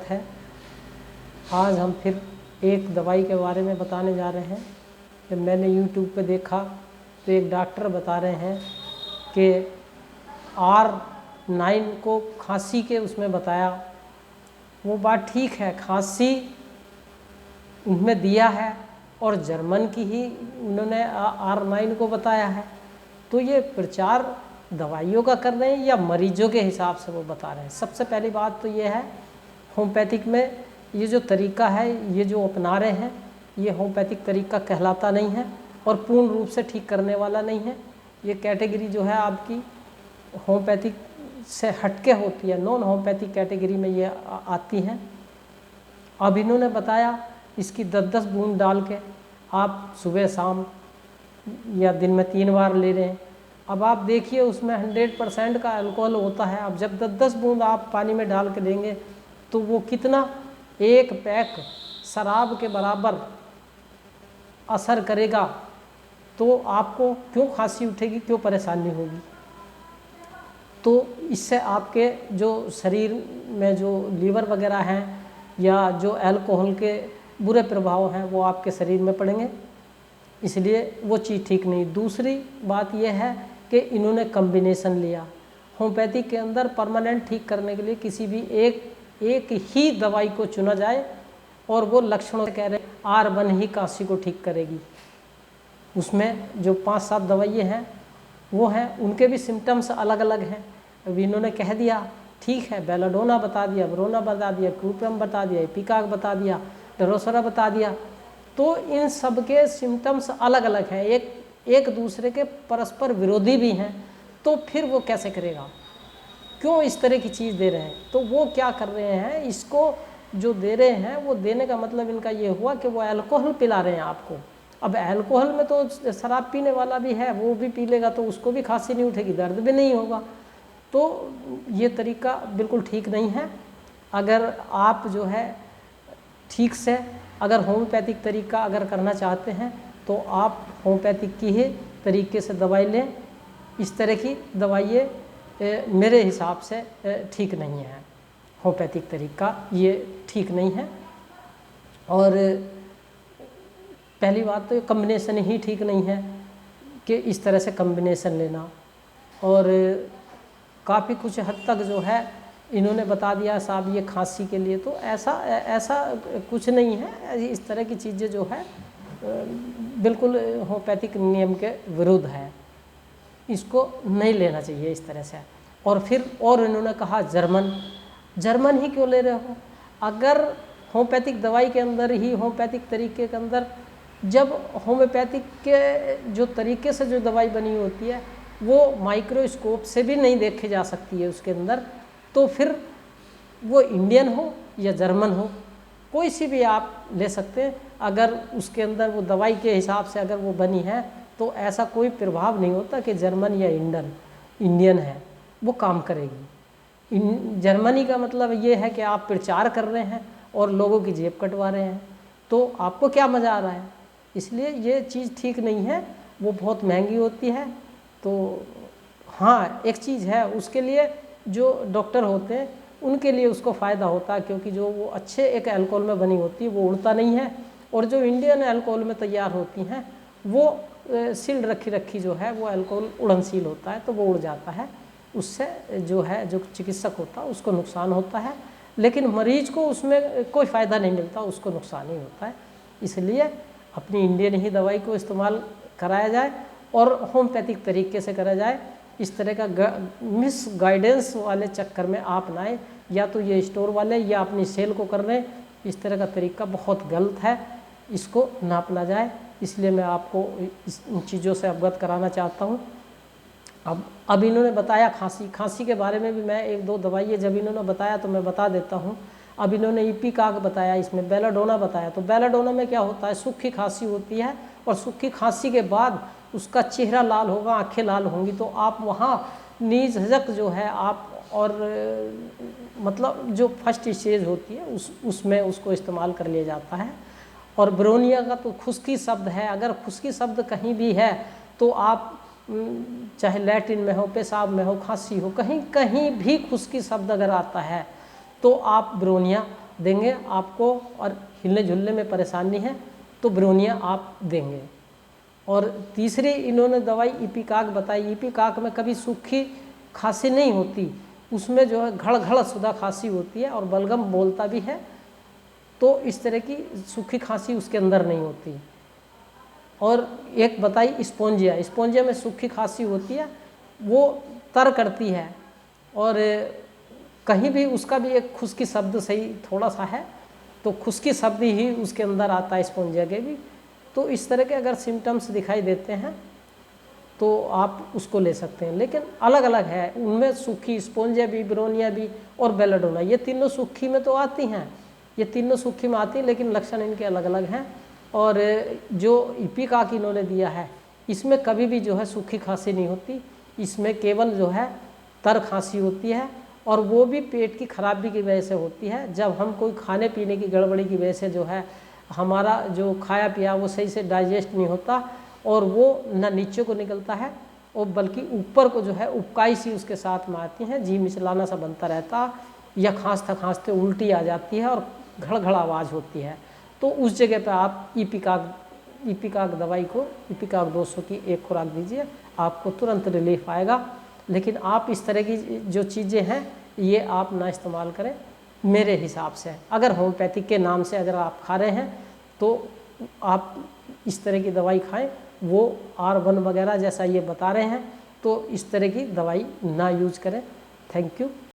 है। आज हम फिर एक दवाई के बारे में बताने जा रहे हैं। जब मैंने YouTube पे देखा तो एक डॉक्टर बता रहे हैं कि R9 को खांसी के उसमें बताया। वो बात ठीक है, खांसी उनमें दिया है और जर्मन की ही उन्होंने R9 को बताया है। तो ये प्रचार दवाइयों का कर रहे हैं या मरीजों के हिसाब से वो बता रहे हैं? सबसे पहली बात तो ये है, होम्योपैथिक में ये जो तरीका है, ये जो अपना रहे हैं, ये होम्योपैथिक तरीका कहलाता नहीं है और पूर्ण रूप से ठीक करने वाला नहीं है। ये कैटेगरी जो है आपकी होम्योपैथिक से हटके होती है, नॉन होम्योपैथिक कैटेगरी में ये आती हैं। अब इन्होंने बताया इसकी 10-10 बूंद डाल के आप सुबह शाम या दिन में 3 बार ले रहे हैं। अब आप देखिए उसमें 100% का अल्कोहल होता है। अब जब 10-10 बूंद आप पानी में डाल के देंगे तो वो कितना, एक पैक शराब के बराबर असर करेगा। तो आपको क्यों खांसी उठेगी, क्यों परेशानी होगी? तो इससे आपके जो शरीर में जो लीवर वगैरह हैं या जो अल्कोहल के बुरे प्रभाव हैं वो आपके शरीर में पड़ेंगे, इसलिए वो चीज़ ठीक नहीं। दूसरी बात यह है कि इन्होंने कॉम्बिनेशन लिया। होम्योपैथिक के अंदर परमानेंट ठीक करने के लिए किसी भी एक ही दवाई को चुना जाए और वो लक्षणों से कह रहे हैं R1 ही खांसी को ठीक करेगी। उसमें जो 5-7 दवाइयाँ हैं वो हैं, उनके भी सिम्टम्स अलग अलग हैं। अभी इन्होंने कह दिया ठीक है, बेलाडोना बता दिया, वरोना बता दिया, क्यूप्रम बता दिया, इपिकाक बता दिया, डरोसरा बता दिया। तो इन सब के सिम्टम्स अलग अलग हैं, एक दूसरे के परस्पर विरोधी भी हैं। तो फिर वो कैसे करेगा? क्यों इस तरह की चीज़ दे रहे हैं? तो वो क्या कर रहे हैं, इसको जो दे रहे हैं वो देने का मतलब इनका ये हुआ कि वो अल्कोहल पिला रहे हैं आपको। अब अल्कोहल में तो शराब पीने वाला भी है, वो भी पी लेगा तो उसको भी खांसी नहीं उठेगी, दर्द भी नहीं होगा। तो ये तरीका बिल्कुल ठीक नहीं है। अगर आप जो है ठीक से अगर होम्योपैथिक तरीका अगर करना चाहते हैं तो आप होम्योपैथिक की ही तरीके से दवाई लें। इस तरह की दवाइयाँ मेरे हिसाब से ठीक नहीं है। होम्योपैथिक तरीका ये ठीक नहीं है। और पहली बात तो कम्बिनेशन ही ठीक नहीं है कि इस तरह से कम्बिनेशन लेना। और काफ़ी कुछ हद तक जो है इन्होंने बता दिया साहब ये खांसी के लिए, तो ऐसा कुछ नहीं है। इस तरह की चीज़ें जो है बिल्कुल होम्योपैथिक नियम के विरुद्ध है, इसको नहीं लेना चाहिए इस तरह से। और फिर और इन्होंने कहा जर्मन ही क्यों ले रहे हो? अगर होम्योपैथिक दवाई के अंदर ही, होम्योपैथिक तरीके के अंदर, जब होम्योपैथिक के जो तरीके से जो दवाई बनी होती है वो माइक्रोस्कोप से भी नहीं देखी जा सकती है उसके अंदर, तो फिर वो इंडियन हो या जर्मन हो, कोई सी भी आप ले सकते हैं। अगर उसके अंदर वो दवाई के हिसाब से अगर वो बनी है तो ऐसा कोई प्रभाव नहीं होता कि जर्मन या इंडियन है, वो काम करेगी। जर्मनी का मतलब ये है कि आप प्रचार कर रहे हैं और लोगों की जेब कटवा रहे हैं, तो आपको क्या मज़ा आ रहा है? इसलिए ये चीज़ ठीक नहीं है, वो बहुत महंगी होती है। तो हाँ, एक चीज़ है, उसके लिए जो डॉक्टर होते हैं उनके लिए उसको फ़ायदा होता है, क्योंकि जो वो अच्छे एक अल्कोहल में बनी होती है वो उड़ता नहीं है। और जो इंडियन अल्कोहल में तैयार होती हैं वो सील्ड रखी जो है वो अल्कोहल उड़नशील होता है, तो वो उड़ जाता है। उससे जो है जो चिकित्सक होता है उसको नुकसान होता है, लेकिन मरीज को उसमें कोई फ़ायदा नहीं मिलता, उसको नुकसान ही होता है। इसलिए अपनी इंडियन ही दवाई को इस्तेमाल कराया जाए और होम्योपैथिक तरीके से करा जाए। इस तरह का मिस गाइडेंस वाले चक्कर में आप ना आए, या तो ये स्टोर वाले या अपनी सेल को कर रहे हैं, इस तरह का तरीका बहुत गलत है, इसको नापना जाए। इसलिए मैं आपको इन चीज़ों से अवगत कराना चाहता हूँ। अब इन्होंने बताया खांसी के बारे में भी मैं 1-2 दवाइयाँ जब इन्होंने बताया तो मैं बता देता हूँ। अब इन्होंने इपिकाक बताया, इसमें बेलाडोना बताया। तो बेलाडोना में क्या होता है, सूखी खांसी होती है और सूखी खांसी के बाद उसका चेहरा लाल होगा, आंखें लाल होंगी, तो आप वहाँ निझझक जो है आप, और मतलब जो फर्स्ट स्टेज होती है उसमें उसको इस्तेमाल कर लिया जाता है। और ब्रोनिया का तो खुश्की शब्द है, अगर खुश्की शब्द कहीं भी है तो आप चाहे लैट्रिन में हो, पेशाब में हो, खांसी हो, कहीं कहीं भी खुश्की शब्द अगर आता है तो आप ब्रोनिया देंगे आपको, और हिलने झुलने में परेशानी है तो ब्रोनिया आप देंगे। और तीसरी इन्होंने दवाई इपिकाक बताई। इपिकाक में कभी सूखी खांसी नहीं होती, उसमें जो है घड़ शुदा खांसी होती है और बलगम बोलता भी है, तो इस तरह की सूखी खांसी उसके अंदर नहीं होती। और एक बताई स्पोंजिया। स्पोंजिया में सूखी खांसी होती है, वो तर करती है और कहीं भी उसका भी एक खुश्की शब्द सही थोड़ा सा है, तो खुश्की शब्द ही उसके अंदर आता है स्पोंजिया के भी। तो इस तरह के अगर सिम्टम्स दिखाई देते हैं तो आप उसको ले सकते हैं, लेकिन अलग अलग है उनमें, सूखी, स्पोंजिया भी, ब्रोनिया भी और बेलाडोना, ये तीनों सूखी में तो आती हैं, ये तीनों सूखी में आती हैं, लेकिन लक्षण इनके अलग अलग हैं। और जो इपिकाक इन्होंने दिया है इसमें कभी भी जो है सूखी खांसी नहीं होती, इसमें केवल जो है तर खांसी होती है, और वो भी पेट की खराबी की वजह से होती है। जब हम कोई खाने पीने की गड़बड़ी की वजह से जो है हमारा जो खाया पिया वो सही से डाइजेस्ट नहीं होता, और वो न नीचे को निकलता है और बल्कि ऊपर को जो है उबकाई सी उसके साथ में आती है, जी मिचलाना सा बनता रहता, या खांसते उल्टी आ जाती है और घड़ आवाज़ होती है। तो उस जगह पे आप इपिकाक दवाई को, इपिकाक 200 की एक खुराक दीजिए, आपको तुरंत रिलीफ आएगा। लेकिन आप इस तरह की जो चीज़ें हैं ये आप ना इस्तेमाल करें मेरे हिसाब से। अगर होम्योपैथिक के नाम से अगर आप खा रहे हैं तो आप इस तरह की दवाई खाएं, वो R1 वगैरह जैसा ये बता रहे हैं, तो इस तरह की दवाई ना यूज करें। Thank you.